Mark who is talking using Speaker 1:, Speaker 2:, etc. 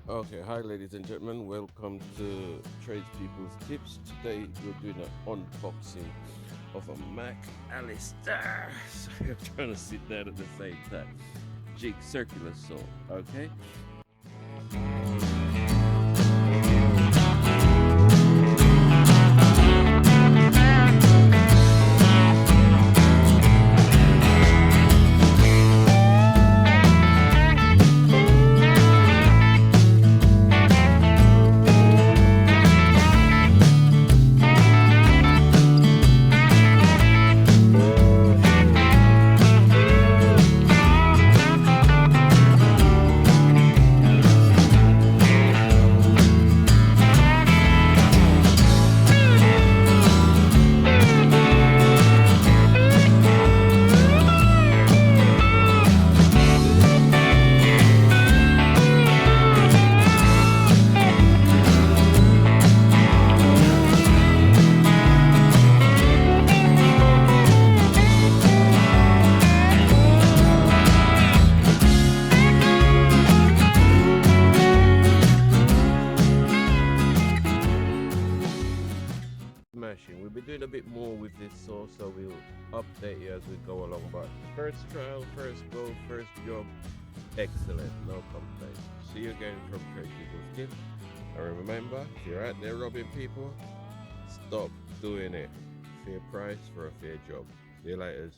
Speaker 1: Okay, hi ladies and gentlemen, welcome to Tradespeople's Tips. Today we're doing an unboxing of a Mac Allister. Sorry, I'm trying to sit down at the same time. Jig circular saw, okay? Smashing. We'll be doing a bit more with this saw, so we'll update you as we go along. But first trial, first go, first job, excellent, no complaints. See you again from Tradespeople's Tips. And remember, if you're out there robbing people, stop doing it. Fair price for a fair job. See you later.